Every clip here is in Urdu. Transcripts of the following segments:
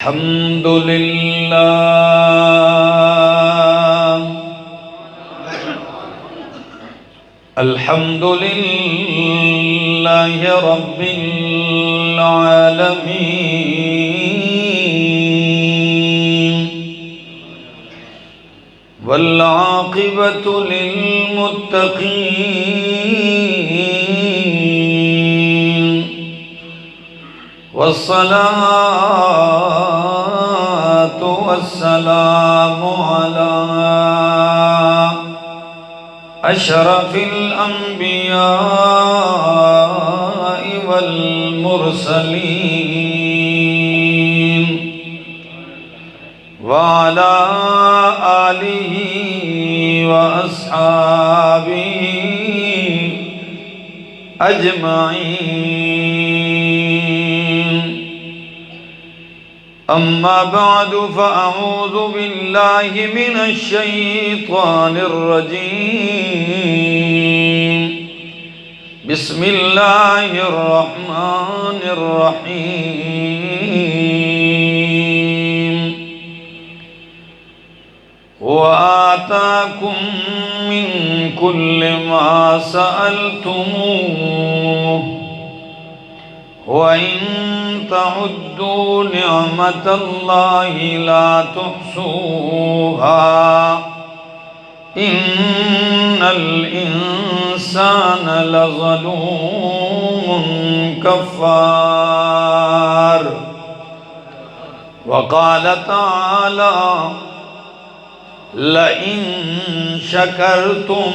الحمد للہ الحمد للہ رب العالمین والعاقبۃ للمتقین والصلاة والسلام على أشرف الأنبياء والمرسلين وعلى آله وأصحابه أجمعين أما بعد فأعوذ بالله من الشيطان الرجيم بسم الله الرحمن الرحيم وآتاكم من كل ما سألتموه وإن تعدوا نعمة الله لا تحصوها إن الإنسان لظلوم كفار وقال تعالى لئن شكرتم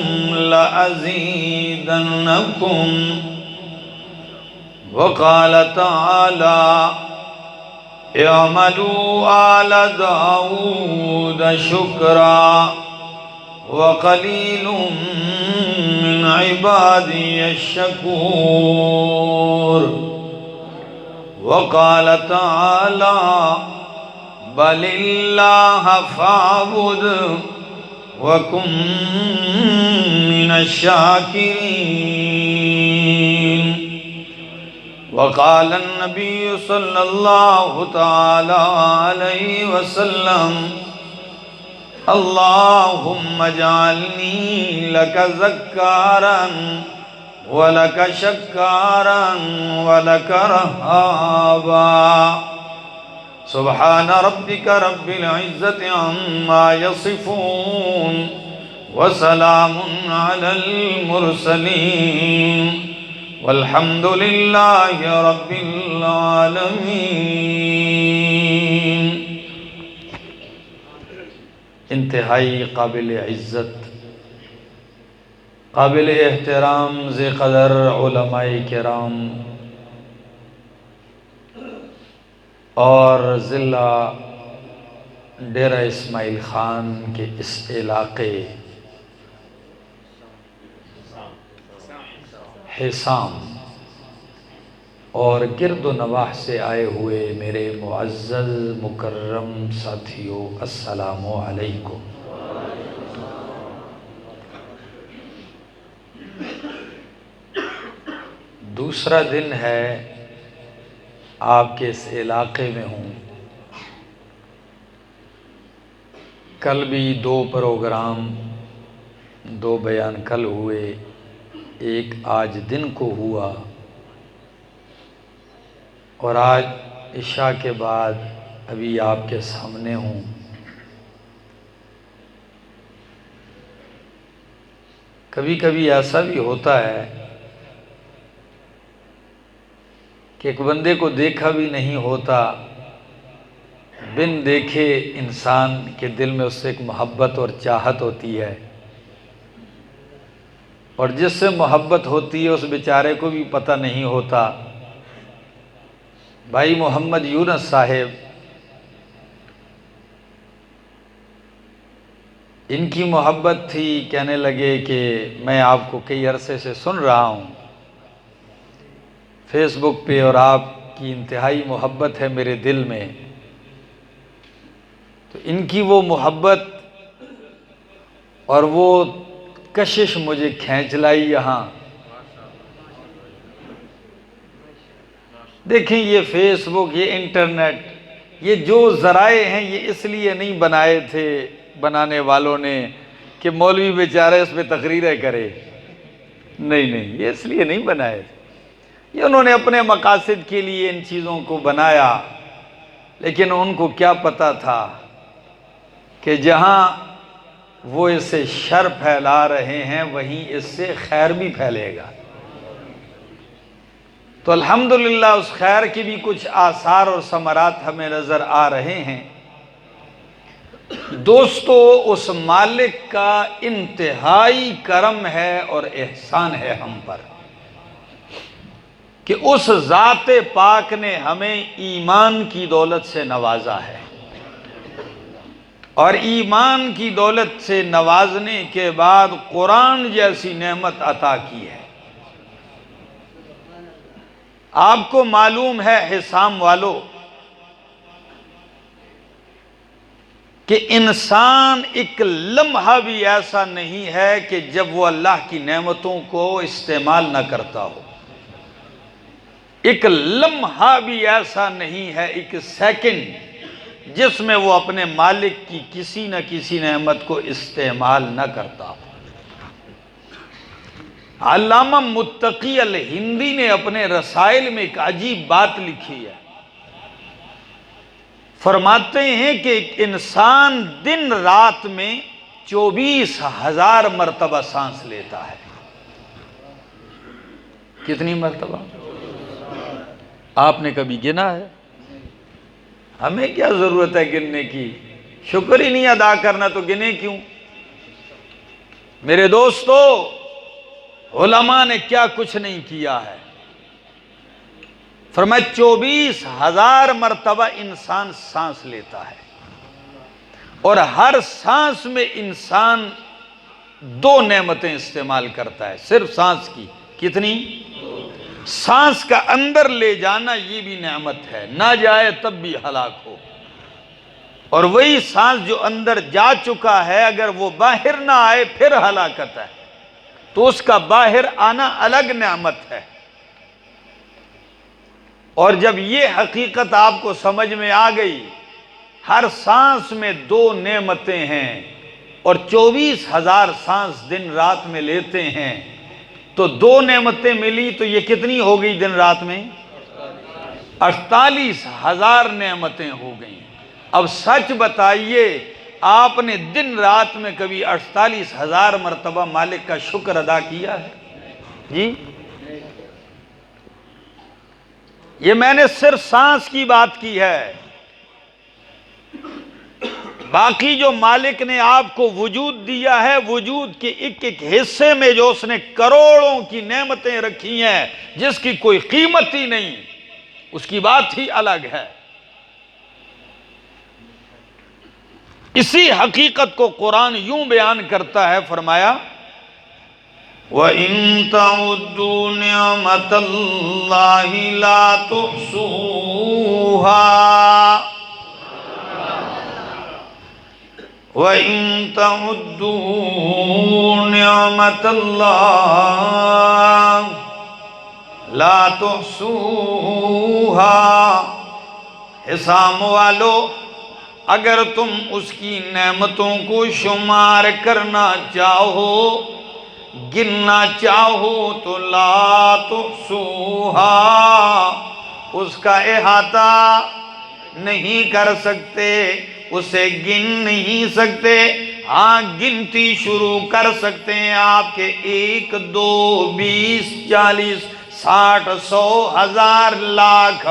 لأزيدنكم وقال تعالى اعملوا آل داود شكرا وقليل من عبادي الشكور وقال تعالى بل الله فاعبد وكن من الشاكرين وقال النبي صلى الله تعالى عليه وسلم اللهم اجعلني لك ذكارا ولك شكارا ولك رهابا سبحان ربك رب العزة عما يصفون وسلام على المرسلين والحمد للہ رب العالمین۔ انتہائی قابل عزت، قابل احترام ذی قدر علماء کرام اور ضلع ڈیرہ اسماعیل خان کے اس علاقے حسام اور گرد و نواح سے آئے ہوئے میرے معزز مکرم ساتھیوں، السلام علیکم۔ دوسرا دن ہے آپ کے اس علاقے میں ہوں۔ کل بھی 2 پروگرام 2 بیان کل ہوئے، ایک آج دن کو ہوا اور آج عشاء کے بعد ابھی آپ کے سامنے ہوں۔ کبھی کبھی ایسا بھی ہوتا ہے کہ ایک بندے کو دیکھا بھی نہیں ہوتا، بن دیکھے انسان کے دل میں اس سے ایک محبت اور چاہت ہوتی ہے، اور جس سے محبت ہوتی ہے اس بیچارے کو بھی پتہ نہیں ہوتا۔ بھائی محمد یونس صاحب، ان کی محبت تھی، کہنے لگے کہ میں آپ کو کئی عرصے سے سن رہا ہوں فیس بک پہ، اور آپ کی انتہائی محبت ہے میرے دل میں۔ تو ان کی وہ محبت اور وہ کشش مجھے کھینچ لائی یہاں۔ دیکھیں یہ فیس بک، یہ انٹرنیٹ، یہ جو ذرائع ہیں یہ اس لیے نہیں بنائے تھے بنانے والوں نے کہ مولوی بیچارہ اس پہ تقریریں کرے، نہیں، یہ اس لیے نہیں بنائے تھے، یہ انہوں نے اپنے مقاصد کے لیے ان چیزوں کو بنایا، لیکن ان کو کیا پتہ تھا کہ جہاں وہ اس سے شر پھیلا رہے ہیں وہیں اس سے خیر بھی پھیلے گا۔ تو الحمدللہ اس خیر کی بھی کچھ آثار اور ثمرات ہمیں نظر آ رہے ہیں۔ دوستو، اس مالک کا انتہائی کرم ہے اور احسان ہے ہم پر کہ اس ذات پاک نے ہمیں ایمان کی دولت سے نوازا ہے، اور ایمان کی دولت سے نوازنے کے بعد قرآن جیسی نعمت عطا کی ہے۔ آپ کو معلوم ہے حسام والو کہ انسان ایک لمحہ بھی ایسا نہیں ہے کہ جب وہ اللہ کی نعمتوں کو استعمال نہ کرتا ہو، ایک لمحہ بھی ایسا نہیں ہے، ایک سیکنڈ جس میں وہ اپنے مالک کی کسی نہ کسی نعمت کو استعمال نہ کرتا ہو۔ علامہ متقی الہندی نے اپنے رسائل میں ایک عجیب بات لکھی ہے، فرماتے ہیں کہ ایک انسان دن رات میں 24,000 مرتبہ سانس لیتا ہے۔ کتنی مرتبہ؟ آپ نے کبھی گنا ہے؟ ہمیں کیا ضرورت ہے گننے کی؟ شکر ہی نہیں ادا کرنا تو گنے کیوں؟ میرے دوستو، علماء نے کیا کچھ نہیں کیا ہے۔ فرمایا 24,000 مرتبہ انسان سانس لیتا ہے، اور ہر سانس میں انسان 2 نعمتیں استعمال کرتا ہے، صرف سانس کی۔ کتنی؟ سانس کا اندر لے جانا یہ بھی نعمت ہے، نہ جائے تب بھی ہلاک ہو، اور وہی سانس جو اندر جا چکا ہے اگر وہ باہر نہ آئے پھر ہلاکت ہے، تو اس کا باہر آنا الگ نعمت ہے۔ اور جب یہ حقیقت آپ کو سمجھ میں آ گئی، ہر سانس میں 2 نعمتیں ہیں اور 24,000 سانس دن رات میں لیتے ہیں، تو 2 نعمتیں ملی تو یہ کتنی ہو گئی دن رات میں؟ 48,000 نعمتیں ہو گئیں۔ اب سچ بتائیے، آپ نے دن رات میں کبھی 48,000 مرتبہ مالک کا شکر ادا کیا ہے؟ جی، یہ میں نے صرف سانس کی بات کی ہے، باقی جو مالک نے آپ کو وجود دیا ہے، وجود کے ایک ایک حصے میں جو اس نے کروڑوں کی نعمتیں رکھی ہیں جس کی کوئی قیمت ہی نہیں، اس کی بات ہی الگ ہے۔ اسی حقیقت کو قرآن یوں بیان کرتا ہے، فرمایا وَإِن تَعُدُّوا نِعْمَةَ اللَّهِ لَا تُحْصُوهَا وَإِن تَعُدُّوا نِعْمَةَ اللَّهِ لَا تُحْصُوهَا۔ حسام والو، اگر تم اس کی نعمتوں کو شمار کرنا چاہو، گننا چاہو، تو لا تحصوها، اس کا احاطہ نہیں کر سکتے، اسے گن نہیں سکتے۔ ہاں، گنتی شروع کر سکتے ہیں آپ کے 1 2 20 40 60 100 1000 لاکھ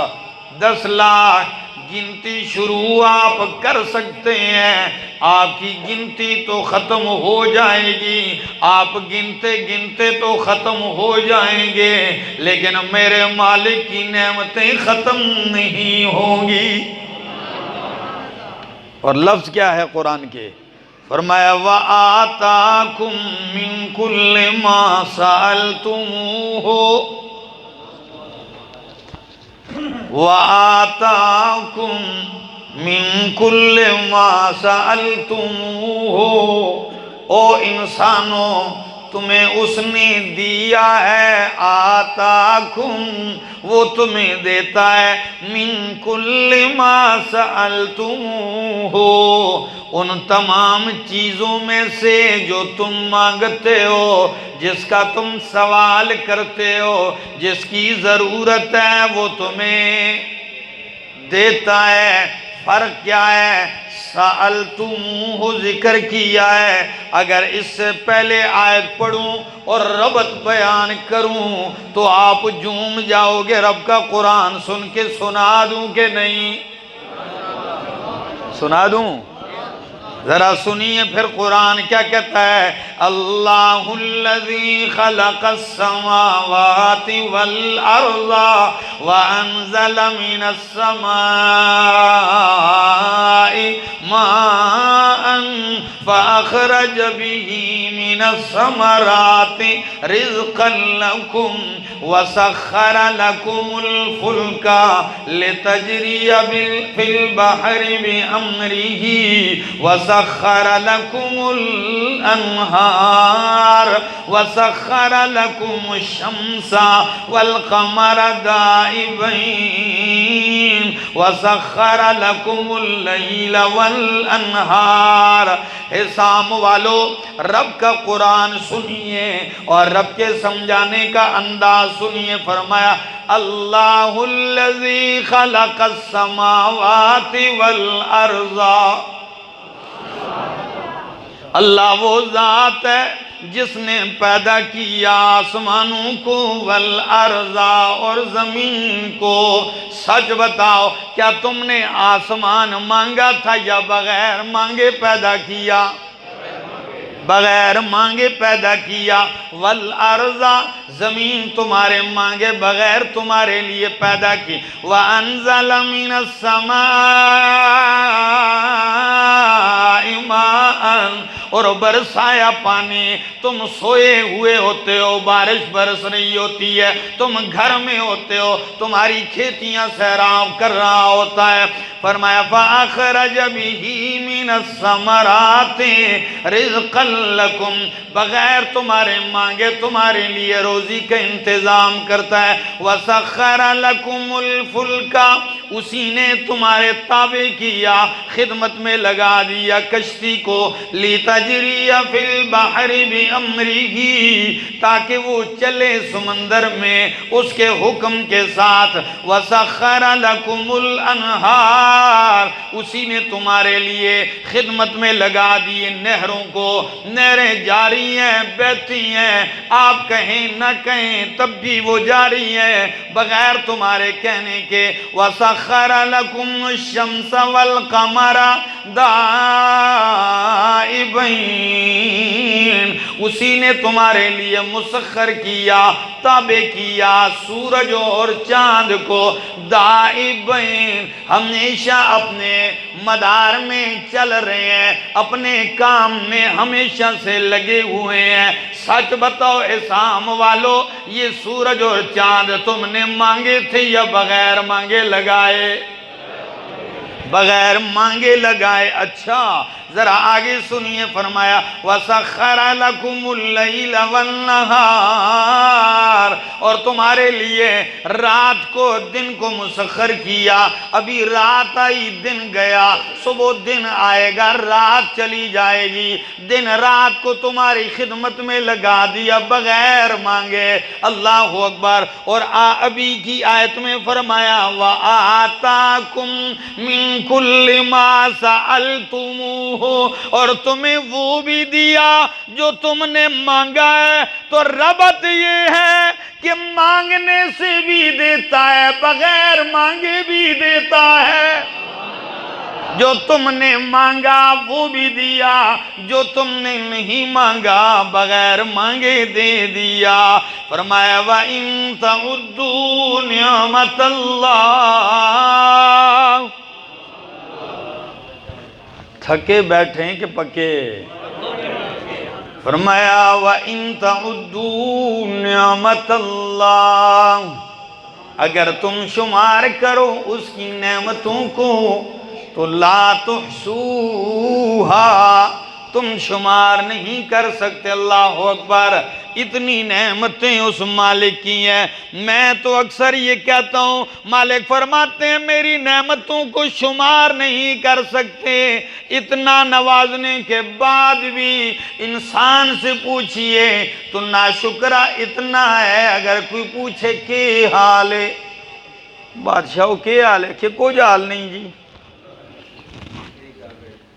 10 لاکھ گنتی شروع آپ کر سکتے ہیں۔ آپ کی گنتی تو ختم ہو جائے گی، آپ گنتے گنتے تو ختم ہو جائیں گے، لیکن میرے مالک کی نعمتیں ختم نہیں ہوں گی۔ اور لفظ کیا ہے قرآن کے؟ فرمایا وَآتَاكُم مِّن كُلِّ مَا سَأَلْتُمُوهُ وَآتَاكُم مِّن كُلِّ مَا سَأَلْتُمُوهُ۔ او انسانوں، تمہیں اس نے دیا ہے، آتاکم وہ تمہیں دیتا ہے، من کل ما سألتموہ ان تمام چیزوں میں سے جو تم مانگتے ہو، جس کا تم سوال کرتے ہو، جس کی ضرورت ہے وہ تمہیں دیتا ہے۔ فرق کیا ہے؟ سألتموہ ذکر کیا ہے، اگر اس سے پہلے آیت پڑھوں اور ربط بیان کروں تو آپ جھوم جاؤ گے۔ رب کا قرآن سن کے سنا دوں کہ نہیں؟ سنا دوں؟ ذرا سنیے پھر قرآن کیا کہتا ہے۔ اللہ الذی خلق السماوات والارض وانزل من السماء ماء فاخرج به من الثمرات رزقا لكم وسخر لكم الفلك لتجري في البحر بأمره وسخر لكم الأنهار وسخر لكم الشمس والقمر دائبين وسخر لكم الليل والأنهار۔ حسام والو رب کا قرآن سنیے اور رب کے سمجھانے کا انداز سنیے۔ فرمایا اللہ الذی خلق السماوات والارض، اللہ وہ ذات ہے جس نے پیدا کیا آسمانوں کو، والارض اور زمین کو۔ سچ بتاؤ کیا تم نے آسمان مانگا تھا یا بغیر مانگے پیدا کیا؟ بغیر مانگے پیدا کیا۔ والارض زمین تمہارے مانگے بغیر تمہارے لیے پیدا کی۔ وانزل من السماء ماء اور برسایا پانی۔ تم سوئے ہوئے ہوتے ہو، بارش برس رہی ہوتی ہے، تم گھر میں ہوتے ہو، تمہاری کھیتیاں سیراب کر رہا ہوتا ہے۔ فرمایا فَأَخْرَجَ بِهِ مِنَ الثَّمَرَاتِ رِزْقًا لَكُمْ، بغیر تمہارے مانگے تمہارے لیے روزی کا انتظام کرتا ہے۔ وَسَخَّرَ لَكُمُ الْفُلْكَ، اسی نے تمہارے تابع کیا، خدمت میں لگا دیا کشتی کو، لِتَجْرِيَ فِي الْبَحْرِ بِأَمْرِهِ، تاکہ وہ چلے سمندر میں اس کے حکم کے ساتھ۔ وَسَخَّرَ لَكُمُ الْأَنْهَارِ، اسی نے تمہارے لیے خدمت میں لگا دیے نہروں کو، نہریں جاری ہیں، بہتی ہیں، آپ کہیں نہ کہیں تب بھی وہ جاری ہیں بغیر تمہارے کہنے کے۔ وَسَخَّرَ لَكُمُ الشَّمْسَ وَالْقَمَرَ دَائِبَيْنِ، اسی نے تمہارے لیے مسخر کیا، تابع کیا سورج اور چاند کو، دائبین ہمیشہ اپنے مدار میں چل رہے ہیں، اپنے کام میں ہمیشہ سے لگے ہوئے ہیں۔ سچ بتاؤ حسام والو، یہ سورج اور چاند تم نے مانگے تھے یا بغیر مانگے لگائے؟ بغیر مانگے لگائے۔ اچھا ذرا آگے سنیے۔ فرمایا وَسَخَّرَ لَكُمُ اللَّيْلَ وَالنَّهَارَ، اور تمہارے لیے رات کو دن کو مسخر کیا۔ ابھی رات آئی دن گیا، صبح دن آئے گا رات چلی جائے گی، دن رات کو تمہاری خدمت میں لگا دیا بغیر مانگے۔ اللہ اکبر۔ اور ابھی کی آیت میں فرمایا وَآتَاكُم مِّن كُلِّ مَا سَأَلْتُمُوهُ، اور تمہیں وہ بھی دیا جو تم نے مانگا ہے۔ تو ربط یہ ہے کہ مانگنے سے بھی دیتا ہے، بغیر مانگے بھی دیتا ہے۔ جو تم نے مانگا وہ بھی دیا، جو تم نے نہیں مانگا بغیر مانگے دے دیا۔ فرمایا وَإِن تَعُدُّوا نِعْمَةَ اللَّهِ، تھکے بیٹھے کہ پکے؟ فرمایا وَإِن تَعُدُّوا نِعْمَةَ اللَّهِ، اگر تم شمار کرو اس کی نعمتوں کو تو لا تحصوها، تم شمار نہیں کر سکتے۔ اللہ اکبر، اتنی نعمتیں اس مالک کی ہیں۔ میں تو اکثر یہ کہتا ہوں، مالک فرماتے ہیں میری نعمتوں کو شمار نہیں کر سکتے، اتنا نوازنے کے بعد بھی انسان سے پوچھئے تو ناشکرہ اتنا ہے۔ اگر کوئی پوچھے کہ حال ہے بادشاہو، کے حال ہے، کہ کوئی حال نہیں جی،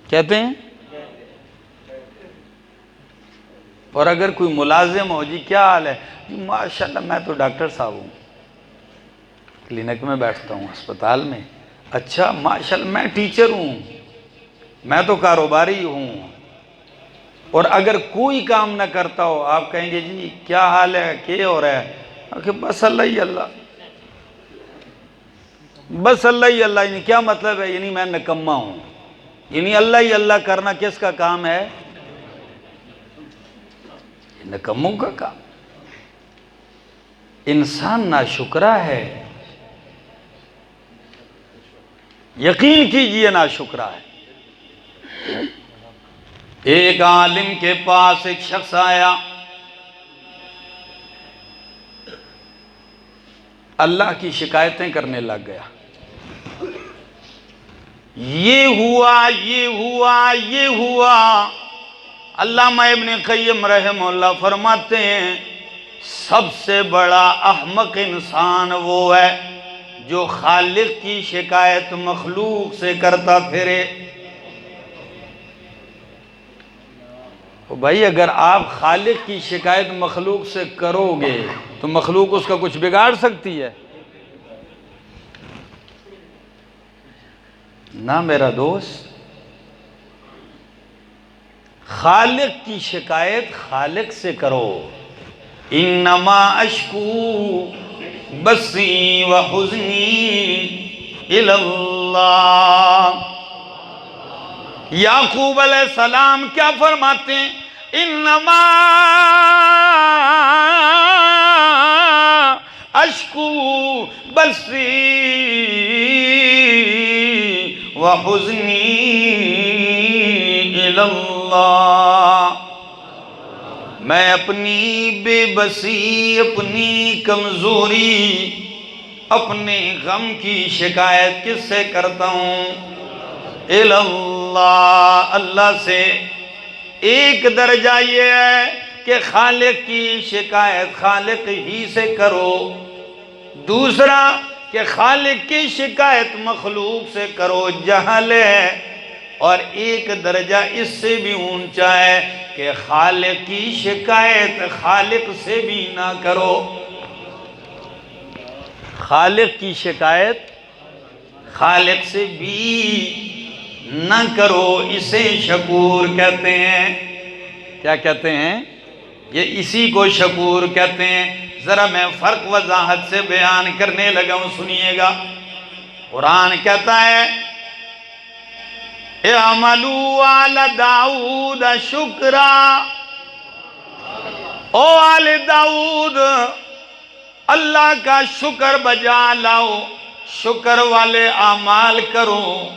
کہتے ہیں۔ اور اگر کوئی ملازم ہو، جی کیا حال ہے، جی ماشاءاللہ میں تو ڈاکٹر صاحب ہوں، کلینک میں بیٹھتا ہوں، ہسپتال میں۔ اچھا ماشاءاللہ میں ٹیچر ہوں، میں تو کاروباری ہوں۔ اور اگر کوئی کام نہ کرتا ہو، آپ کہیں گے جی کیا حال ہے، کیا ہو رہا ہے، کہ بس اللہ ہی اللہ، بس اللہ ہی اللہ۔ یعنی کیا مطلب ہے؟ یعنی میں نکمہ ہوں، یعنی اللہ ہی اللہ کرنا کس کا کام ہے؟ نکموں کا کام۔ انسان ناشکرہ ہے، یقین کیجئے ناشکرہ ہے۔ ایک عالم کے پاس ایک شخص آیا، اللہ کی شکایتیں کرنے لگ گیا، یہ ہوا یہ ہوا یہ ہوا۔ علامہ ابن قیم رحمہ اللہ فرماتے ہیں سب سے بڑا احمق انسان وہ ہے جو خالق کی شکایت مخلوق سے کرتا پھرے۔ بھائی اگر آپ خالق کی شکایت مخلوق سے کرو گے تو مخلوق اس کا کچھ بگاڑ سکتی ہے؟ نہ میرا دوست، خالق کی شکایت خالق سے کرو۔ انما اشکو بثی و حزنی الی اللہ۔ یعقوب علیہ السلام کیا فرماتے ہیں؟ انما اشکو بثی و حزنی الی اللہ۔ میں اپنی بے بسی، اپنی کمزوری، اپنے غم کی شکایت کس سے کرتا ہوں؟ الی اللہ، اللہ سے۔ ایک درجہ یہ ہے کہ خالق کی شکایت خالق ہی سے کرو، دوسرا کہ خالق کی شکایت مخلوق سے کرو، جہل ہے۔ اور ایک درجہ اس سے بھی اونچا ہے کہ خالق کی شکایت خالق سے بھی نہ کرو، خالق کی شکایت خالق سے بھی نہ کرو۔ اسے شکور کہتے ہیں۔ کیا کہتے ہیں؟ یہ اسی کو شکور کہتے ہیں۔ ذرا میں فرق وضاحت سے بیان کرنے لگا ہوں، سنیے گا۔ قرآن کہتا ہے اعملوا آل داؤد شکرا، او آل داؤد اللہ کا شکر بجا لاؤ، شکر والے اعمال کرو۔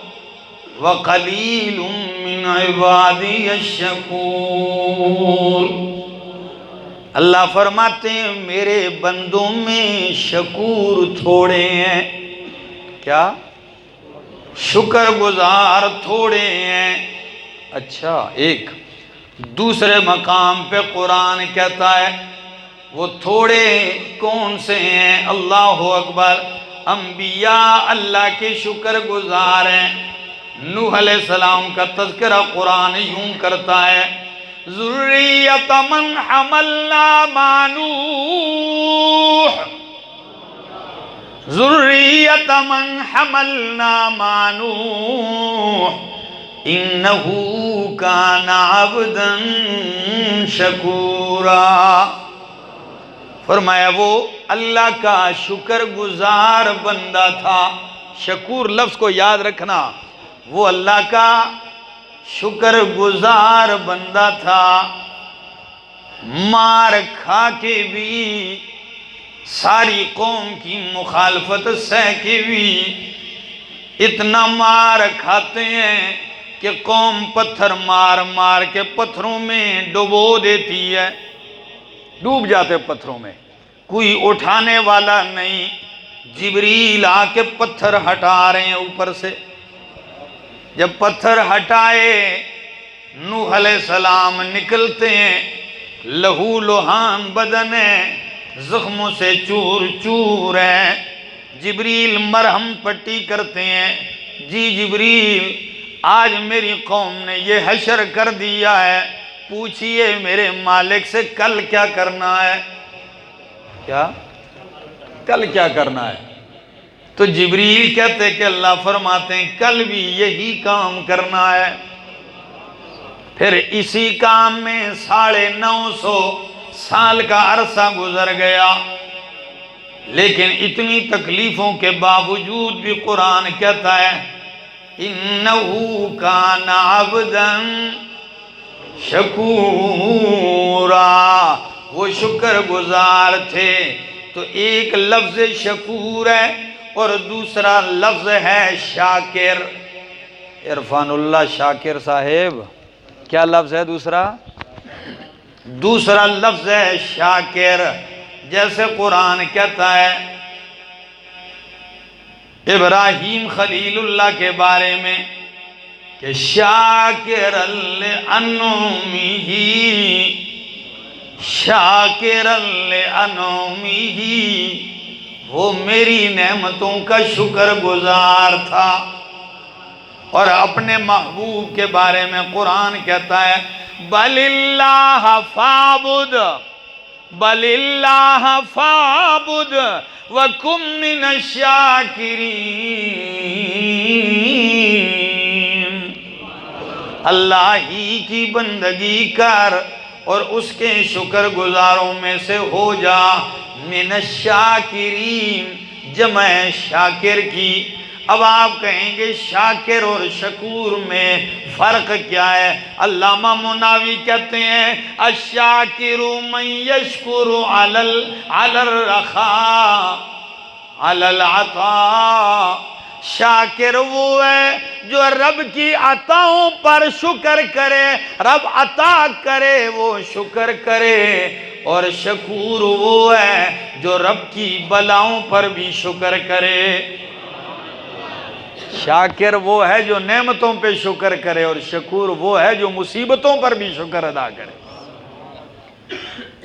وَقَلِيلٌ مِّنْ عِبَادِيَ الشَّكُورُ۔ اللہ فرماتے ہیں میرے بندوں میں شکور تھوڑے ہیں۔ کیا؟ شکر گزار تھوڑے ہیں۔ اچھا، ایک دوسرے مقام پہ قرآن کہتا ہے وہ تھوڑے کون سے ہیں؟ اللہ اکبر، انبیاء اللہ کے شکر گزار ہیں۔ نوح علیہ السلام کا تذکرہ قرآن یوں کرتا ہے ذریۃ من حملنا مع نوح، ذریۃ من حملنا مع نوح انہو کان عبدا شکورا۔ فرمایا وہ اللہ کا شکر گزار بندہ تھا۔ شکور لفظ کو یاد رکھنا، وہ اللہ کا شکر گزار بندہ تھا۔ مار کھا کے بھی، ساری قوم کی مخالفت سہ کے بھی، اتنا مار کھاتے ہیں کہ قوم پتھر مار مار کے پتھروں میں ڈبو دیتی ہے، ڈوب جاتے پتھروں میں، کوئی اٹھانے والا نہیں، جبریل آ کے پتھر ہٹا رہے ہیں اوپر سے۔ جب پتھر ہٹائے نوح علیہ السلام نکلتے ہیں، لہو لہان بدن ہے، زخموں سے چور چور ہے۔ جبریل مرہم پٹی کرتے ہیں، جی جبریل آج میری قوم نے یہ حشر کر دیا ہے، پوچھئے میرے مالک سے کل کیا کرنا ہے؟ کیا؟ کل کیا کرنا ہے؟ تو جبریل کہتے کہ اللہ فرماتے ہیں کل بھی یہی کام کرنا ہے۔ پھر اسی کام میں 950 سال کا عرصہ گزر گیا، لیکن اتنی تکلیفوں کے باوجود بھی قرآن کہتا ہے اِنَّهُ كَانَ عَبْدًا شَكُورًا، وہ شکر گزار تھے۔ تو ایک لفظ شکور ہے اور دوسرا لفظ ہے شاکر۔ عرفان اللہ شاکر صاحب، کیا لفظ ہے دوسرا؟ دوسرا لفظ ہے شاکر۔ جیسے قرآن کہتا ہے ابراہیم خلیل اللہ کے بارے میں کہ شاکر لِأَنْعُمِهِ، شاکر لِأَنْعُمِهِ، وہ میری نعمتوں کا شکر گزار تھا۔ اور اپنے محبوب کے بارے میں قرآن کہتا ہے بَلِ اللَّهَ فَاعْبُدْ، بَلِ اللَّهَ فَاعْبُدْ وَكُن مِّنَ الشَّاكِرِينَ، اللہ ہی کی بندگی کر اور اس کے شکر گزاروں میں سے ہو جا۔ من الشاکرین جمع شاکر کی۔ اب آپ کہیں گے شاکر اور شکور میں فرق کیا ہے؟ علامہ مناوی کہتے ہیں الشاکر من یشکر علی الرخاء علی العطاء، شاکر وہ ہے جو رب کی عطاؤں پر شکر کرے، رب عطا کرے وہ شکر کرے، اور شکور وہ ہے جو رب کی بلاؤں پر بھی شکر کرے۔ شاکر وہ ہے جو نعمتوں پہ شکر کرے، اور شکور وہ ہے جو مصیبتوں پر بھی شکر ادا کرے۔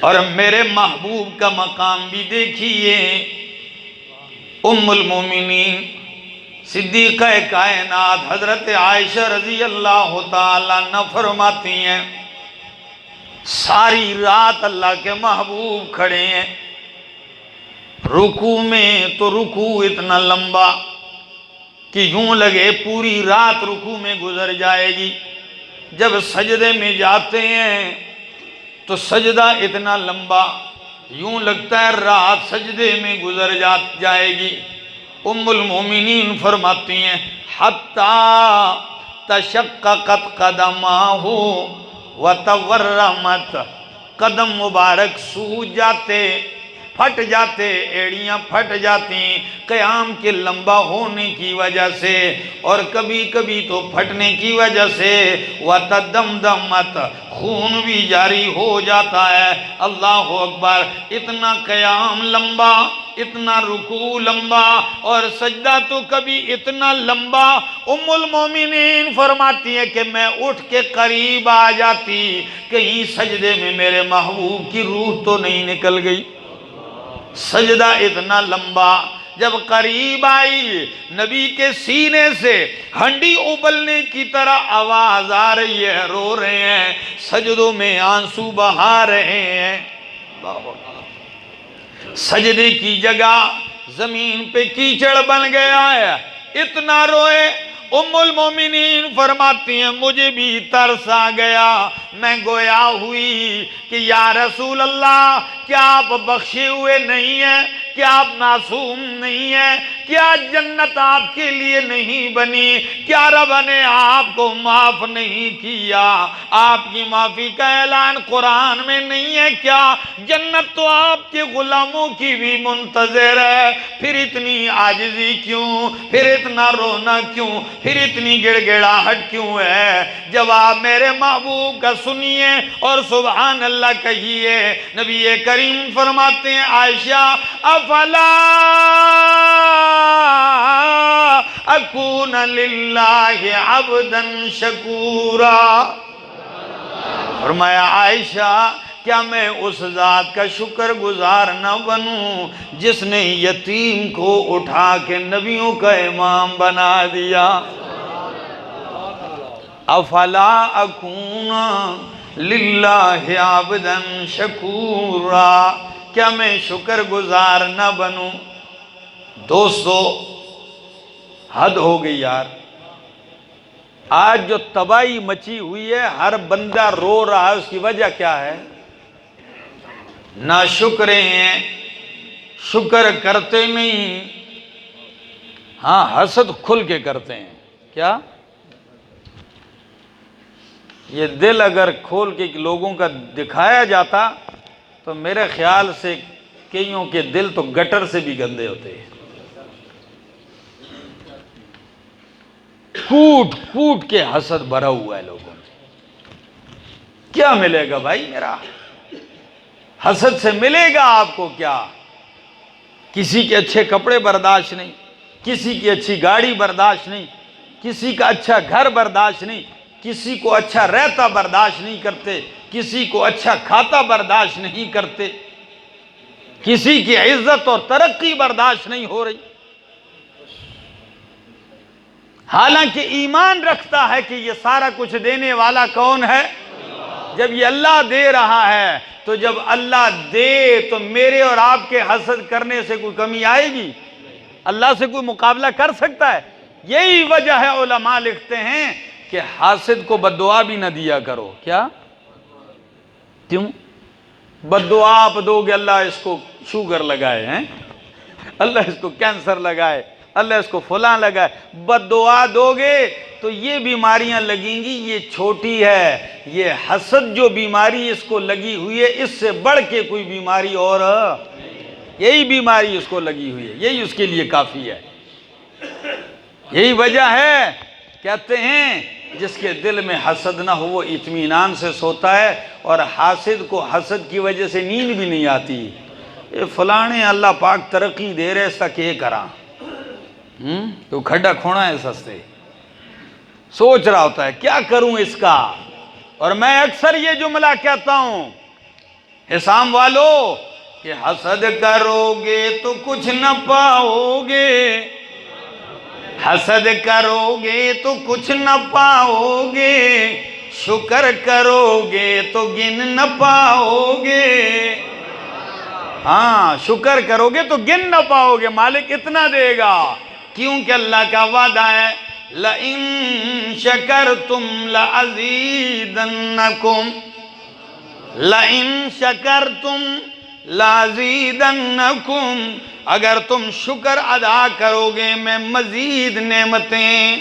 اور میرے محبوب کا مقام بھی دیکھیے، ام المومنین صدیقہ کائنات حضرت عائشہ رضی اللہ تعالیٰ عنہ فرماتی ہیں ساری رات اللہ کے محبوب کھڑے ہیں رکوع میں، تو رکوع اتنا لمبا کہ یوں لگے پوری رات رکوع میں گزر جائے گی۔ جب سجدے میں جاتے ہیں تو سجدہ اتنا لمبا یوں لگتا ہے رات سجدے میں گزر جائے گی۔ ام المومنین فرماتی ہیں حتیٰ تشققت قدماہ وتورمت، قدم مبارک سوج جاتے، پھٹ جاتے، ایڑیاں پھٹ جاتی قیام کے لمبا ہونے کی وجہ سے، اور کبھی کبھی تو پھٹنے کی وجہ سے وتدمدمت، خون بھی جاری ہو جاتا ہے۔ اللہ اکبر، اتنا قیام لمبا، اتنا رکوع لمبا، اور سجدہ تو کبھی اتنا لمبا۔ ام المومنین فرماتی ہے کہ میں اٹھ کے قریب آ جاتی، کہیں سجدے میں میرے محبوب کی روح تو نہیں نکل گئی۔ سجدہ اتنا لمبا، جب قریب آئی نبی کے سینے سے ہنڈی ابلنے کی طرح آواز آ رہی ہے، رو رہے ہیں، سجدوں میں آنسو بہا رہے ہیں۔ سجدے کی جگہ زمین پہ کیچڑ بن گیا ہے، اتنا روئے۔ ام المومنین فرماتی ہیں مجھے بھی ترس آ گیا، میں گویا ہوئی کہ یا رسول اللہ کیا آپ بخشے ہوئے نہیں ہیں؟ کیا آپ معصوم نہیں ہیں؟ کیا جنت آپ کے لیے نہیں بنی؟ کیا رب نے آپ کو معاف نہیں کیا؟ آپ کی معافی کا اعلان قرآن میں نہیں ہے کیا؟ جنت تو آپ کے غلاموں کی بھی منتظر ہے، پھر اتنی عاجزی کیوں؟ پھر اتنا رونا کیوں؟ پھر اتنی گڑ گڑاہٹ کیوں ہے؟ جواب میرے محبوب کا سنیے اور سبحان اللہ کہیے۔ نبی کریم فرماتے ہیں عائشہ افلا اکون للہ عبدا شکورا، فرمایا عائشہ کیا میں اس ذات کا شکر گزار نہ بنوں جس نے یتیم کو اٹھا کے نبیوں کا امام بنا دیا؟ افلا اکون للہ عبدا شکورا، کیا میں شکر گزار نہ بنوں؟ دوستو حد ہو گئی یار، آج جو تباہی مچی ہوئی ہے، ہر بندہ رو رہا ہے، اس کی وجہ کیا ہے؟ ناشکرے ہیں، شکر کرتے نہیں، ہاں حسد کھل کے کرتے ہیں۔ کیا یہ دل اگر کھول کے لوگوں کا دکھایا جاتا تو میرے خیال سے کئیوں کے دل تو گٹر سے بھی گندے ہوتے ہیں۔ کوٹ کوٹ کے حسد بھرا ہوا ہے لوگوں میں۔ کیا ملے گا بھائی میرا؟ حسد سے ملے گا آپ کو کیا؟ کسی کے اچھے کپڑے برداشت نہیں، کسی کی اچھی گاڑی برداشت نہیں، کسی کا اچھا گھر برداشت نہیں، کسی کو اچھا رہتا برداشت نہیں کرتے، کسی کو اچھا کھاتا برداشت نہیں کرتے، کسی کی عزت اور ترقی برداشت نہیں ہو رہی، حالانکہ ایمان رکھتا ہے کہ یہ سارا کچھ دینے والا کون ہے؟ جب یہ اللہ دے رہا ہے تو جب اللہ دے تو میرے اور آپ کے حسد کرنے سے کوئی کمی آئے گی؟ اللہ سے کوئی مقابلہ کر سکتا ہے؟ یہی وجہ ہے علماء لکھتے ہیں کہ حاسد کو بد دعا بھی نہ دیا کرو۔ کیا؟ کیوں؟ بد دعا آپ دو گے اللہ اس کو شوگر لگائے ہیں، اللہ اس کو کینسر لگائے، اللہ اس کو فلاں لگائے، بد دعا دو گے تو یہ بیماریاں لگیں گی، یہ چھوٹی ہے، یہ حسد جو بیماری اس کو لگی ہوئی ہے اس سے بڑھ کے کوئی بیماری اور یہی بیماری اس کو لگی ہوئی ہے، یہی اس کے لیے کافی ہے۔ یہی وجہ ہے کہتے ہیں جس کے دل میں حسد نہ ہو وہ اطمینان سے سوتا ہے، اور حاسد کو حسد کی وجہ سے نیند بھی نہیں آتی۔ یہ فلانے اللہ پاک ترقی دے رہے اس کہ کراں تو کھڈا کھونا ہے سستے، سوچ رہا ہوتا ہے کیا کروں اس کا۔ اور میں اکثر یہ جملہ کہتا ہوں حسام والو کہ حسد کرو گے تو کچھ نہ پاؤ گے، حسد کرو گے تو کچھ نہ پاؤ گے، شکر کرو گے تو گن نہ پاؤ گے۔ ہاں شکر کرو گے تو گن نہ پاؤ گے، مالک اتنا دے گا، کیونکہ اللہ کا وعدہ ہے لَإِن شَكَرْتُمْ لَأَزِيدَنَّكُمْ، لَإِن شَكَرْتُمْ لَأَزِيدَنَّكُمْ، اگر تم شکر ادا کرو گے میں مزید نعمتیں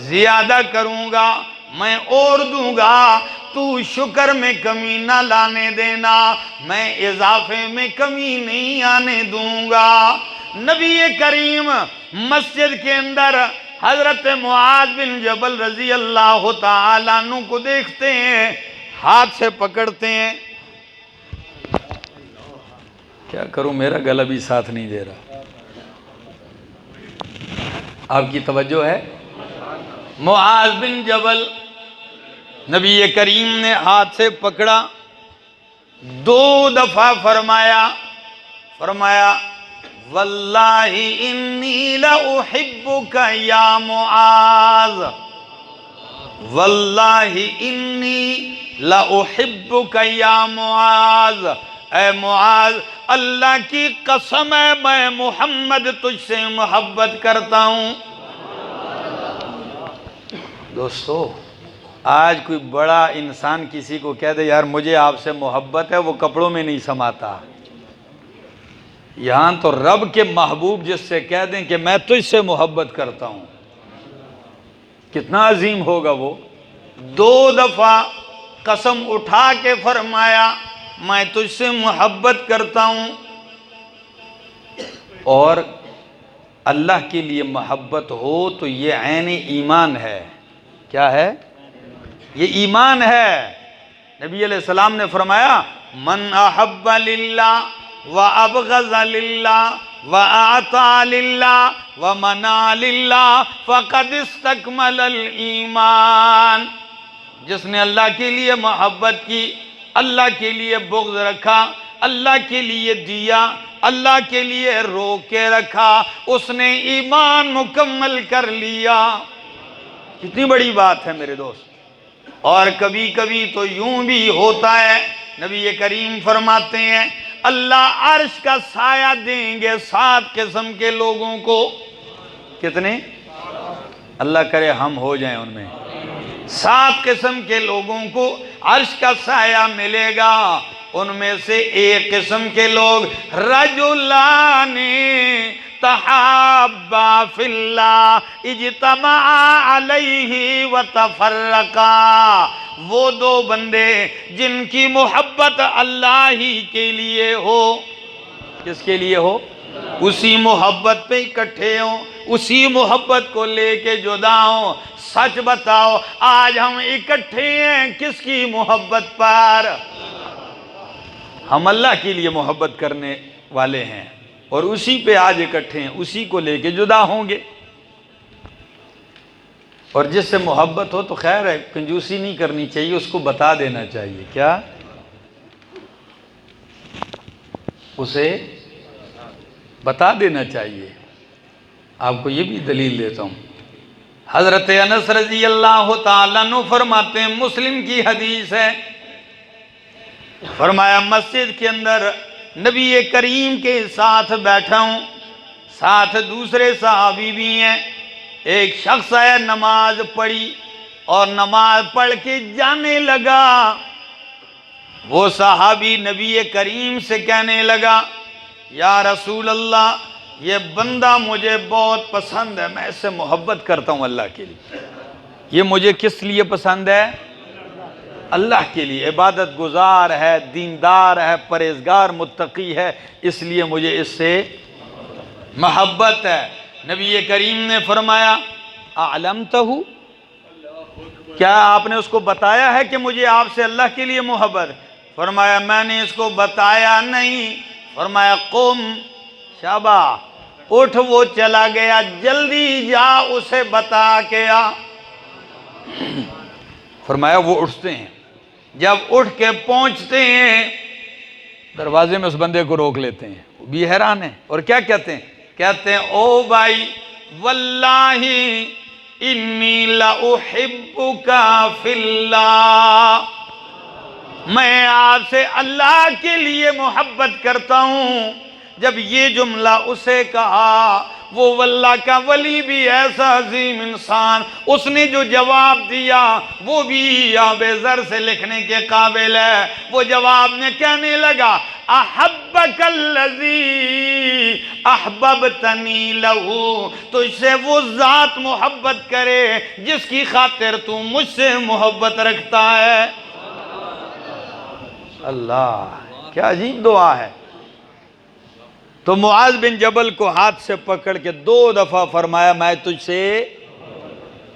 زیادہ کروں گا، میں اور دوں گا، تو شکر میں کمی نہ لانے دینا، میں اضافے میں کمی نہیں آنے دوں گا۔ نبی کریم مسجد کے اندر حضرت معاذ بن جبل رضی اللہ تعالیٰ عنہ کو دیکھتے ہیں، ہاتھ سے پکڑتے ہیں۔ کیا کروں میرا گلا بھی ساتھ نہیں دے رہا، آپ کی توجہ ہے؟ معاذ بن جبل نبی کریم نے ہاتھ سے پکڑا، 2 دفعہ فرمایا واللہ انی لأحبک یا معاذ، واللہ انی لأحبک یا معاذ، اے معاذ اللہ کی قسم ہے میں محمد تجھ سے محبت کرتا ہوں۔ دوستو آج کوئی بڑا انسان کسی کو کہہ دے یار مجھے آپ سے محبت ہے، وہ کپڑوں میں نہیں سماتا، یہاں تو رب کے محبوب جس سے کہہ دیں کہ میں تجھ سے محبت کرتا ہوں، کتنا عظیم ہوگا وہ۔ 2 دفعہ قسم اٹھا کے فرمایا میں تجھ سے محبت کرتا ہوں، اور اللہ کے لیے محبت ہو تو یہ عین ایمان ہے۔ کیا ہے؟ یہ ایمان ہے۔ نبی علیہ السلام نے فرمایا من احب للہ وابغض للہ واعطى للہ ومنع للہ فقد استکمل الایمان۔ جس نے اللہ کے لیے محبت کی، اللہ کے لیے بغض رکھا، اللہ کے لیے دیا، اللہ کے لیے روک کے رکھا، اس نے ایمان مکمل کر لیا۔ کتنی بڑی بات ہے میرے دوست۔ اور کبھی کبھی تو یوں بھی ہوتا ہے، نبی کریم فرماتے ہیں اللہ عرش کا سایہ دیں گے 7 قسم کے لوگوں کو۔ کتنے؟ اللہ کرے ہم ہو جائیں ان میں۔ 7 قسم کے لوگوں کو عرش کا سایہ ملے گا، ان میں سے ایک قسم کے لوگ رجلان تحابا فی اللہ اجتمعا علیہ وتفرقا، وہ 2 بندے جن کی محبت اللہ ہی کے لیے ہو۔ کس کے لیے ہو؟ اسی محبت پہ اکٹھے ہوں، اسی محبت کو لے کے جدا ہوں۔ سچ بتاؤ آج ہم اکٹھے ہیں کس کی محبت پر؟ ہم اللہ کے لیے محبت کرنے والے ہیں، اور اسی پہ آج اکٹھے ہیں، اسی کو لے کے جدا ہوں گے۔ اور جس سے محبت ہو تو خیر ہے، کنجوسی نہیں کرنی چاہیے، اس کو بتا دینا چاہیے۔ کیا؟ اسے بتا دینا چاہیے۔ آپ کو یہ بھی دلیل دیتا ہوں، حضرت انس رضی اللہ تعالیٰ عنہ فرماتے ہیں، مسلم کی حدیث ہے، فرمایا مسجد کے اندر نبی کریم کے ساتھ بیٹھا ہوں، ساتھ دوسرے صحابی بھی ہیں، ایک شخص ہے نماز پڑھی اور نماز پڑھ کے جانے لگا، وہ صحابی نبی کریم سے کہنے لگا یا رسول اللہ یہ بندہ مجھے بہت پسند ہے، میں اس سے محبت کرتا ہوں اللہ کے لیے۔ یہ مجھے کس لیے پسند ہے؟ اللہ کے لیے، عبادت گزار ہے، دیندار ہے، پرہیزگار متقی ہے، اس لیے مجھے اس سے محبت ہے۔ نبی کریم نے فرمایا اعلمتہ، کیا آپ نے اس کو بتایا ہے کہ مجھے آپ سے اللہ کے لیے محبت؟ فرمایا میں نے اس کو بتایا نہیں۔ فرمایا قم، شابا اٹھ، وہ چلا گیا، جلدی جا اسے بتا کے آ۔ فرمایا وہ اٹھتے ہیں، جب اٹھ کے پہنچتے ہیں دروازے میں اس بندے کو روک لیتے ہیں، وہ بھی حیران ہے، اور کیا کہتے ہیں؟ کہتے ہیں او بھائی واللہ انی لأحبک فی اللہ، میں آپ سے اللہ کے لیے محبت کرتا ہوں۔ جب یہ جملہ اسے کہا، وہ واللہ کا ولی بھی ایسا عظیم انسان، اس نے جو جواب دیا وہ بھی آب زر سے لکھنے کے قابل ہے۔ وہ جواب میں کہنے لگا احبک الذی احببتنی لہو، تجھ سے وہ ذات محبت کرے جس کی خاطر تو مجھ سے محبت رکھتا ہے۔ اللہ، کیا عجیب دعا ہے۔ تو معاذ بن جبل کو ہاتھ سے پکڑ کے 2 دفعہ فرمایا میں تجھ سے،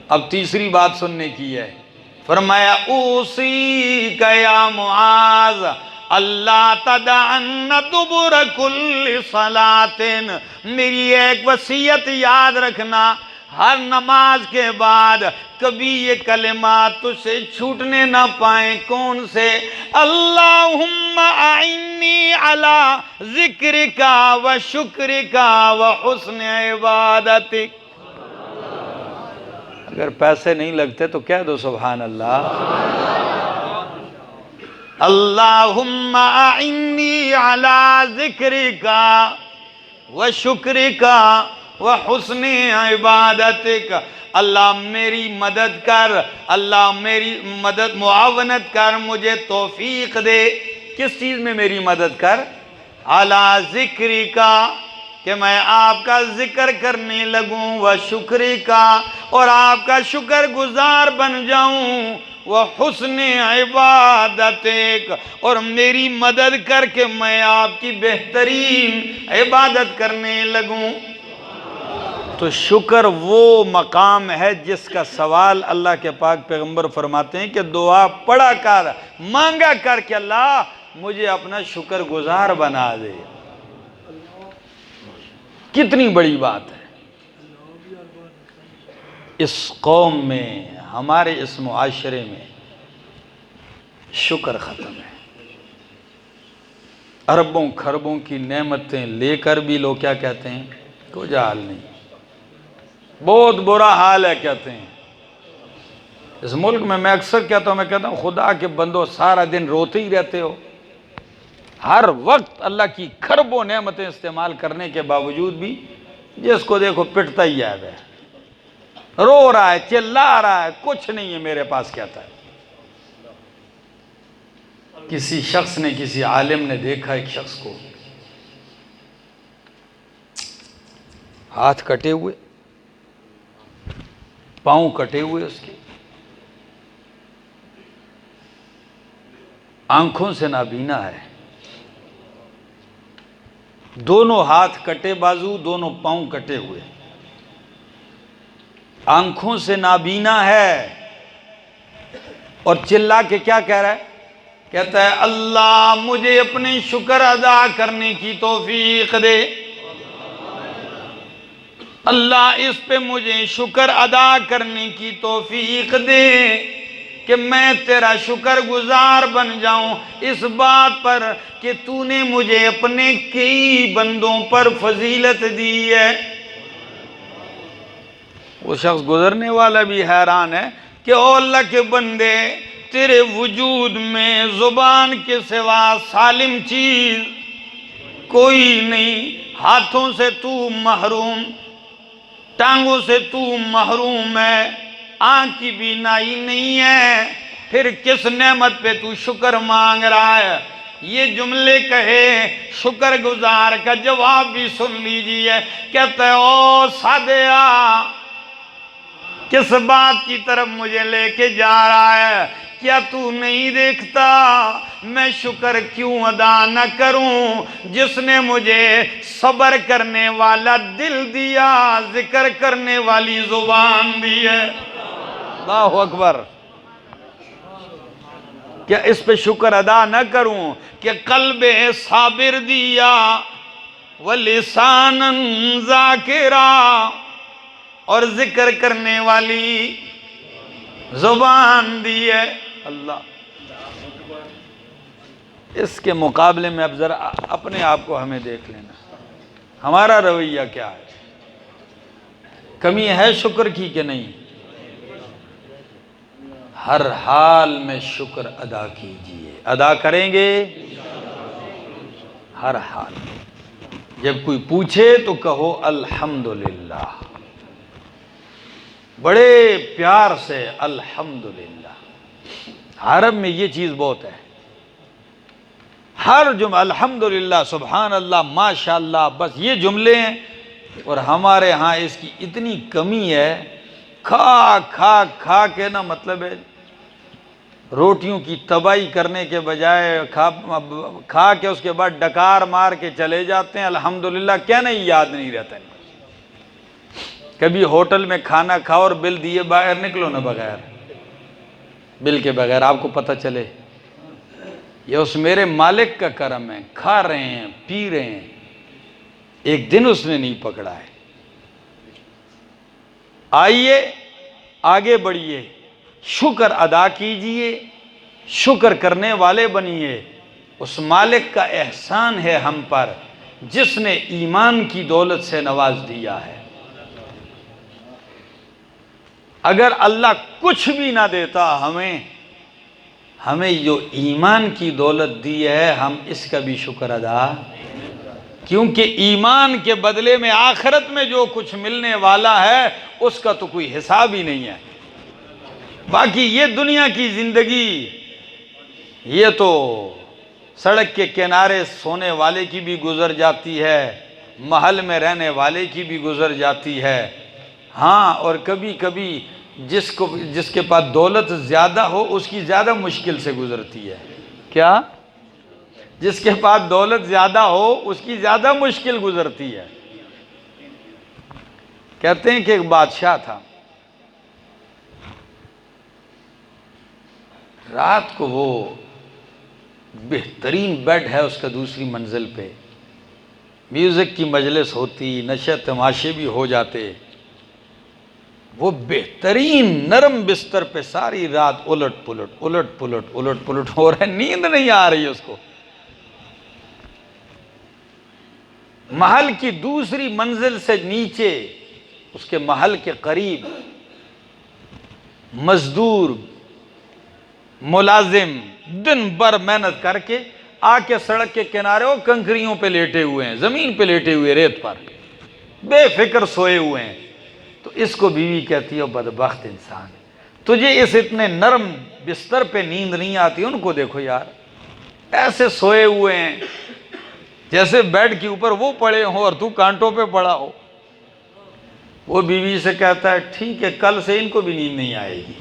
اب تیسری بات سننے کی ہے، فرمایا اوصیک یا معاذ اللہ تدعن دبر کل صلاۃ، میری ایک وصیت یاد رکھنا، ہر نماز کے بعد کبھی یہ کلمات تجھ سے چھوٹنے نہ پائیں۔ کون سے؟ اللہم اعنی علی ذکرک و شکرک و حسن عبادتک۔ اگر پیسے نہیں لگتے تو کہہ دو سبحان اللہ۔ اللہم اعنی علی ذکرک و شکرک و حسن عبادتک، اللہ میری مدد کر، اللہ میری معاونت کر، مجھے توفیق دے۔ کس چیز میں میری مدد کر؟ علی ذکری کا، کہ میں آپ کا ذکر کرنے لگوں، و شکری کا، اور آپ کا شکر گزار بن جاؤں، و حسن عبادتک، اور میری مدد کر کے میں آپ کی بہترین عبادت کرنے لگوں۔ تو شکر وہ مقام ہے جس کا سوال اللہ کے پاک پیغمبر فرماتے ہیں کہ دعا پڑھا کر، مانگا کر کہ اللہ مجھے اپنا شکر گزار بنا دے۔ کتنی بڑی بات ہے۔ اس قوم میں، ہمارے اس معاشرے میں شکر ختم ہے۔ اربوں خربوں کی نعمتیں لے کر بھی لوگ کیا کہتے ہیں؟ کوئی حال نہیں، بہت برا حال ہے کہتے ہیں۔ اس ملک میں اکثر کہتا ہوں خدا کے بندو سارا دن روتے ہی رہتے ہو، ہر وقت اللہ کی کھربوں نعمتیں استعمال کرنے کے باوجود بھی جس کو دیکھو پٹتا ہی ہے، رو رہا ہے، چلا رہا ہے، کچھ نہیں ہے میرے پاس، کہتا ہے۔ کسی شخص نے، کسی عالم نے دیکھا ایک شخص کو، ہاتھ کٹے ہوئے، پاؤں کٹے ہوئے، اس کے آنکھوں سے نابینا ہے، دونوں ہاتھ کٹے بازو، دونوں پاؤں کٹے ہوئے، آنکھوں سے نابینا ہے، اور چلا کے کیا کہہ رہا ہے؟ کہتا ہے اللہ مجھے اپنے شکر ادا کرنے کی توفیق دے، اللہ اس پہ مجھے شکر ادا کرنے کی توفیق دے کہ میں تیرا شکر گزار بن جاؤں اس بات پر کہ تو نے مجھے اپنے کئی بندوں پر فضیلت دی ہے۔ وہ شخص گزرنے والا بھی حیران ہے کہ او اللہ کے بندے، تیرے وجود میں زبان کے سوا سالم چیز کوئی نہیں، ہاتھوں سے تو محروم، ٹانگوں سے تو محروم ہے، آنکھ کی بینائی نہیں ہے، پھر کس نعمت پہ تو شکر مانگ رہا ہے؟ یہ جملے کہے شکر گزار کا جواب بھی سن لیجئے۔ کہتا ہے او سادیا، کس بات کی طرف مجھے لے کے جا رہا ہے؟ کیا تو نہیں دیکھتا میں شکر کیوں ادا نہ کروں جس نے مجھے صبر کرنے والا دل دیا، ذکر کرنے والی زبان دی ہے۔ اللہ اکبر۔ کیا اس پہ شکر ادا نہ کروں کہ قلب صابر دیا، وَلِسَانًا ذَاکِرًا، اور ذکر کرنے والی زبان دی ہے۔ اللہ، اس کے مقابلے میں اب ذرا اپنے آپ کو ہمیں دیکھ لینا، ہمارا رویہ کیا ہے؟ کمی ہے شکر کی کہ نہیں؟ ہر حال میں شکر ادا کیجئے، ادا کریں گے ہر حال میں۔ جب کوئی پوچھے تو کہو الحمدللہ، بڑے پیار سے الحمدللہ۔ عرب میں یہ چیز بہت ہے، ہر جملہ الحمدللہ، سبحان اللہ، ماشاءاللہ، بس یہ جملے ہیں، اور ہمارے ہاں اس کی اتنی کمی ہے، کھا کھا کھا کے نا، مطلب ہے روٹیوں کی تباہی کرنے کے بجائے کھا کے اس کے بعد ڈکار مار کے چلے جاتے ہیں، الحمدللہ کیا نہیں یاد نہیں رہتا ہے۔ کبھی ہوٹل میں کھانا کھاؤ اور بل دیے باہر نکلو نا، بغیر بل کے بغیر، آپ کو پتہ چلے یہ اس میرے مالک کا کرم ہے، کھا رہے ہیں، پی رہے ہیں، ایک دن اس نے نہیں پکڑا ہے۔ آئیے آگے بڑھیے، شکر ادا کیجئے، شکر کرنے والے بنیے۔ اس مالک کا احسان ہے ہم پر جس نے ایمان کی دولت سے نواز دیا ہے۔ اگر اللہ کچھ بھی نہ دیتا ہمیں جو ایمان کی دولت دی ہے، ہم اس کا بھی شکر ادا، کیونکہ ایمان کے بدلے میں آخرت میں جو کچھ ملنے والا ہے اس کا تو کوئی حساب ہی نہیں ہے۔ باقی یہ دنیا کی زندگی یہ تو سڑک کے کنارے سونے والے کی بھی گزر جاتی ہے، محل میں رہنے والے کی بھی گزر جاتی ہے۔ ہاں، اور کبھی کبھی جس کے پاس دولت زیادہ ہو اس کی زیادہ مشکل سے گزرتی ہے۔ کیا؟ جس کے پاس دولت زیادہ ہو اس کی زیادہ مشکل گزرتی ہے۔ کہتے ہیں کہ ایک بادشاہ تھا، رات کو وہ بہترین بیڈ ہے اس کا دوسری منزل پہ، میوزک کی مجلس ہوتی، نشے تماشے بھی ہو جاتے، وہ بہترین نرم بستر پہ ساری رات الٹ پلٹ ہو رہا ہے، نیند نہیں آ رہی اس کو۔ محل کی دوسری منزل سے نیچے اس کے محل کے قریب مزدور ملازم دن بھر محنت کر کے آ کے سڑک کے کنارے وہ کنکریوں پہ لیٹے ہوئے ہیں، زمین پہ لیٹے ہوئے، ریت پر بے فکر سوئے ہوئے ہیں۔ تو اس کو بیوی کہتی ہے بدبخت انسان، تجھے اس اتنے نرم بستر پہ نیند نہیں آتی، ان کو دیکھو یار ایسے سوئے ہوئے ہیں جیسے بیڈ کے اوپر وہ پڑے ہوں اور تو کانٹوں پہ پڑا ہو۔ وہ بیوی سے کہتا ہے ٹھیک ہے، کل سے ان کو بھی نیند نہیں آئے گی۔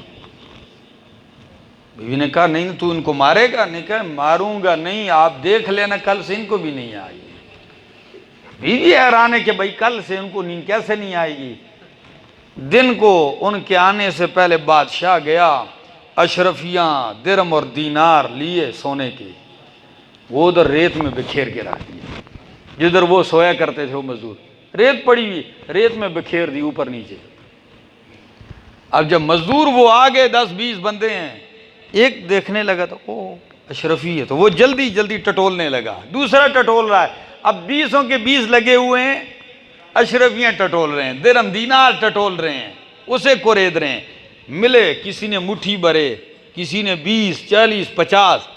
بیوی نے کہا نہیں تو ان کو مارے گا؟ نہیں، کہا ماروں گا نہیں، آپ دیکھ لینا کل سے ان کو بھی نہیں آئے گی۔ بیوی حیران ہے کہ بھائی کل سے ان کو نیند کیسے نہیں آئے گی؟ دن کو ان کے آنے سے پہلے بادشاہ گیا، اشرفیاں درم اور دینار لیے سونے کے، وہ ادھر ریت میں بکھیر کے رکھ دیے، جدھر وہ سویا کرتے تھے وہ مزدور، ریت پڑی ہوئی، ریت میں بکھیر دی اوپر نیچے۔ اب جب مزدور وہ آگے 10-20 بندے ہیں، ایک دیکھنے لگا تو او اشرفی ہے، تو وہ جلدی جلدی ٹٹولنے لگا، دوسرا ٹٹول رہا ہے، اب 20 کے 20 لگے ہوئے ہیں، اشرفیاں ٹٹول رہے ہیں، درم دینار ٹٹول رہے ہیں، اسے کورید رہے ہیں، ملے کسی نے مٹھی بھرے، کسی نے 20 40 50۔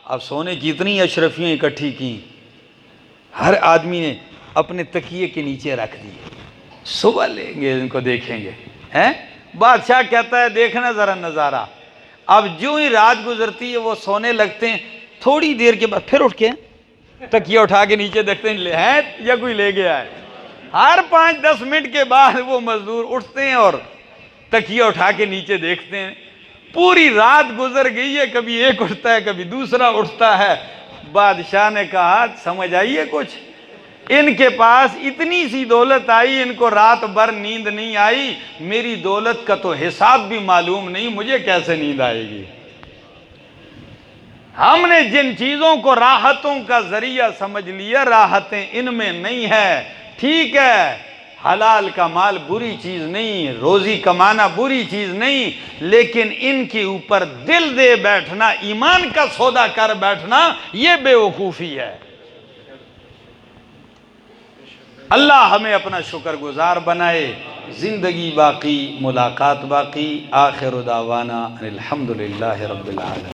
اب سونے کی اتنی اشرفیاں اکٹھی کی، ہر آدمی نے اپنے تکیے کے نیچے رکھ دی، صبح لیں گے ان کو دیکھیں گے۔ ہیں بادشاہ کہتا ہے دیکھنا ذرا نظارہ، اب جو ہی رات گزرتی ہے وہ سونے لگتے ہیں، تھوڑی دیر کے بعد پھر اٹھ کے تکیہ اٹھا کے نیچے دیکھتے ہیں یا کوئی لے گیا ہے۔ ہر 5-10 منٹ کے بعد وہ مزدور اٹھتے ہیں اور تکیہ اٹھا کے نیچے دیکھتے ہیں، پوری رات گزر گئی ہے، کبھی ایک اٹھتا ہے کبھی دوسرا اٹھتا ہے۔ بادشاہ نے کہا سمجھ آئیے کچھ، ان کے پاس اتنی سی دولت آئی، ان کو رات بھر نیند نہیں آئی، میری دولت کا تو حساب بھی معلوم نہیں، مجھے کیسے نیند آئے گی؟ ہم نے جن چیزوں کو راحتوں کا ذریعہ سمجھ لیا، راحتیں ان میں نہیں ہے۔ ٹھیک ہے، حلال کا مال بری چیز نہیں، روزی کمانا بری چیز نہیں، لیکن ان کے اوپر دل دے بیٹھنا، ایمان کا سودا کر بیٹھنا، یہ بے وقوفی ہے۔ اللہ ہمیں اپنا شکر گزار بنائے۔ زندگی باقی، ملاقات باقی۔ آخر دعوانا الحمدللہ رب العالمین۔